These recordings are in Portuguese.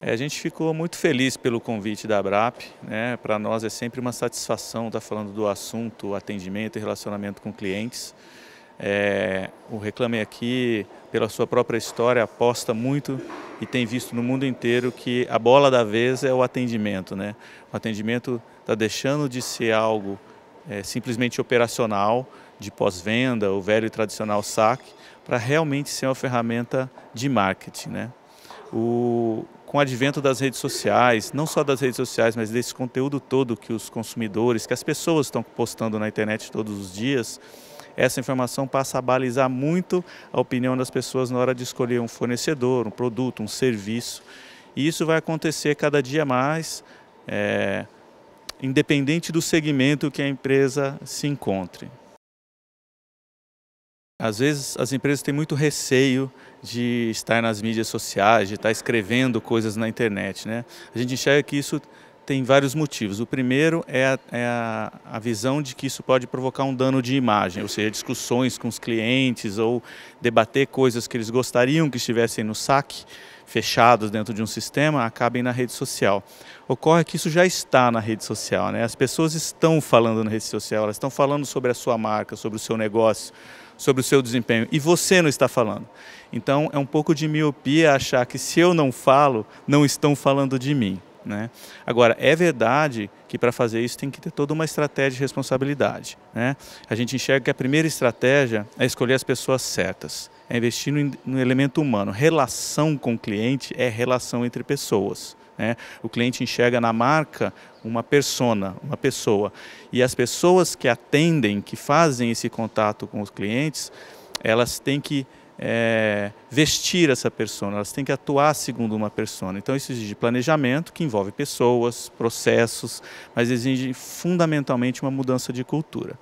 A gente ficou muito feliz pelo convite da Abrap, né? Para nós é sempre uma satisfação estar falando do assunto, atendimento e relacionamento com clientes. O Reclame Aqui, pela sua própria história, aposta muito e tem visto no mundo inteiro que a bola da vez é o atendimento, né? O atendimento está deixando de ser algo simplesmente operacional, de pós-venda, o velho e tradicional saque, para realmente ser uma ferramenta de marketing, né? Com o advento das redes sociais, não só das redes sociais, mas desse conteúdo todo que os consumidores, que as pessoas estão postando na internet todos os dias, essa informação passa a balizar muito a opinião das pessoas na hora de escolher um fornecedor, um produto, um serviço. E isso vai acontecer cada dia mais, independente do segmento que a empresa se encontre. Às vezes as empresas têm muito receio de estar nas mídias sociais, de estar escrevendo coisas na internet, né? A gente enxerga que isso tem vários motivos. O primeiro é a visão de que isso pode provocar um dano de imagem, ou seja, discussões com os clientes ou debater coisas que eles gostariam que estivessem no saque, fechados dentro de um sistema, acabem na rede social. Ocorre que isso já está na rede social, né? As pessoas estão falando na rede social, elas estão falando sobre a sua marca, sobre o seu negócio, sobre o seu desempenho, e você não está falando. Então é um pouco de miopia achar que se eu não falo, não estão falando de mim, né? Agora, é verdade que para fazer isso tem que ter toda uma estratégia de responsabilidade, né? A gente enxerga que a primeira estratégia é escolher as pessoas certas, é investir no elemento humano. Relação com o cliente é relação entre pessoas, né? O cliente enxerga na marca uma persona, uma pessoa, e as pessoas que atendem, que fazem esse contato com os clientes, elas têm que vestir essa persona, elas têm que atuar segundo uma persona. Então isso exige planejamento, que envolve pessoas, processos, mas exige fundamentalmente uma mudança de cultura.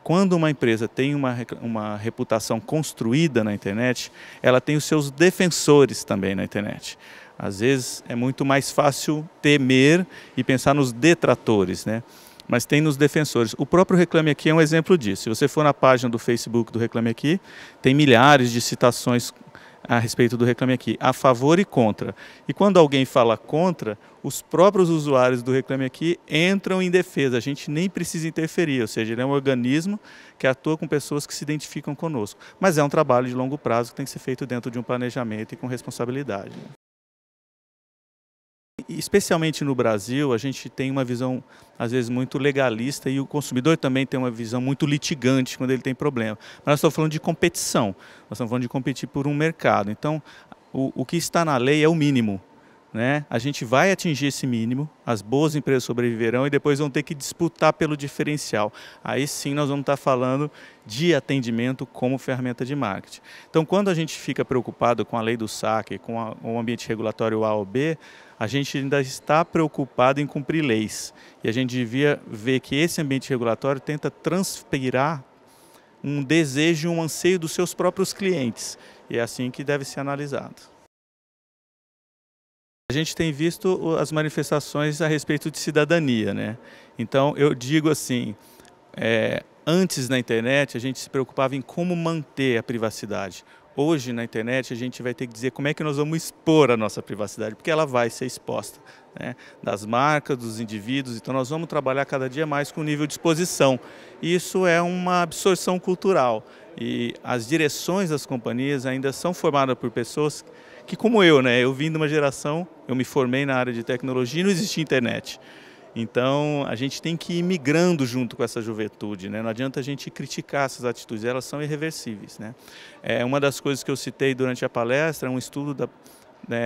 Quando uma empresa tem uma reputação construída na internet, ela tem os seus defensores também na internet. Às vezes é muito mais fácil temer e pensar nos detratores, né? Mas tem nos defensores. O próprio Reclame Aqui é um exemplo disso. Se você for na página do Facebook do Reclame Aqui, tem milhares de citações a respeito do Reclame Aqui, a favor e contra. E quando alguém fala contra, os próprios usuários do Reclame Aqui entram em defesa. A gente nem precisa interferir, ou seja, ele é um organismo que atua com pessoas que se identificam conosco. Mas é um trabalho de longo prazo que tem que ser feito dentro de um planejamento e com responsabilidade. Especialmente no Brasil, a gente tem uma visão, às vezes, muito legalista e o consumidor também tem uma visão muito litigante quando ele tem problema. Mas nós estamos falando de competição, nós estamos falando de competir por um mercado. Então, o que está na lei é o mínimo, né? A gente vai atingir esse mínimo, as boas empresas sobreviverão e depois vão ter que disputar pelo diferencial. Aí sim nós vamos estar falando de atendimento como ferramenta de marketing. Então, quando a gente fica preocupado com a lei do saque, com o ambiente regulatório A ou B, a gente ainda está preocupado em cumprir leis. E a gente devia ver que esse ambiente regulatório tenta transpirar um desejo, um anseio dos seus próprios clientes. E é assim que deve ser analisado. A gente tem visto as manifestações a respeito de cidadania, né? Então, eu digo assim, antes na internet a gente se preocupava em como manter a privacidade. Hoje na internet a gente vai ter que dizer como é que nós vamos expor a nossa privacidade, porque ela vai ser exposta, né? Das marcas, dos indivíduos, então nós vamos trabalhar cada dia mais com o nível de exposição. Isso é uma absorção cultural e as direções das companhias ainda são formadas por pessoas que, como eu, né? Eu vim de uma geração, eu me formei na área de tecnologia e não existia internet. Então, a gente tem que ir migrando junto com essa juventude, né? Não adianta a gente criticar essas atitudes, elas são irreversíveis, né? Uma das coisas que eu citei durante a palestra é um estudo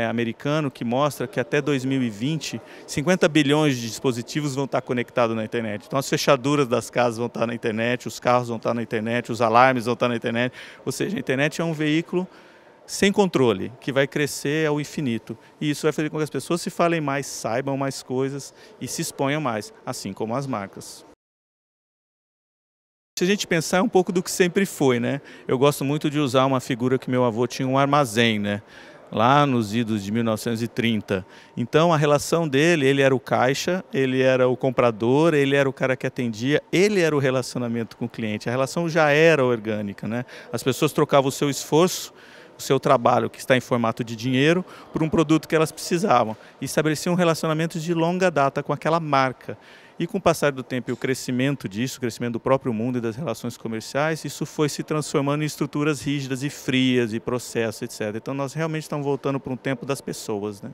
americano que mostra que até 2020, 50 bilhões de dispositivos vão estar conectados na internet. Então, as fechaduras das casas vão estar na internet, os carros vão estar na internet, os alarmes vão estar na internet. Ou seja, a internet é um veículo sem controle, que vai crescer ao infinito. E isso vai fazer com que as pessoas se falem mais, saibam mais coisas e se exponham mais, assim como as marcas. Se a gente pensar, é um pouco do que sempre foi, né? Eu gosto muito de usar uma figura que meu avô tinha um armazém, né? Lá nos idos de 1930. Então a relação dele, ele era o caixa, ele era o comprador, ele era o cara que atendia, ele era o relacionamento com o cliente. A relação já era orgânica, né? As pessoas trocavam o seu esforço o seu trabalho, que está em formato de dinheiro, por um produto que elas precisavam. E estabeleciam um relacionamento de longa data com aquela marca. E com o passar do tempo e o crescimento disso, o crescimento do próprio mundo e das relações comerciais, isso foi se transformando em estruturas rígidas e frias, e processos, etc. Então nós realmente estamos voltando para um tempo das pessoas, né?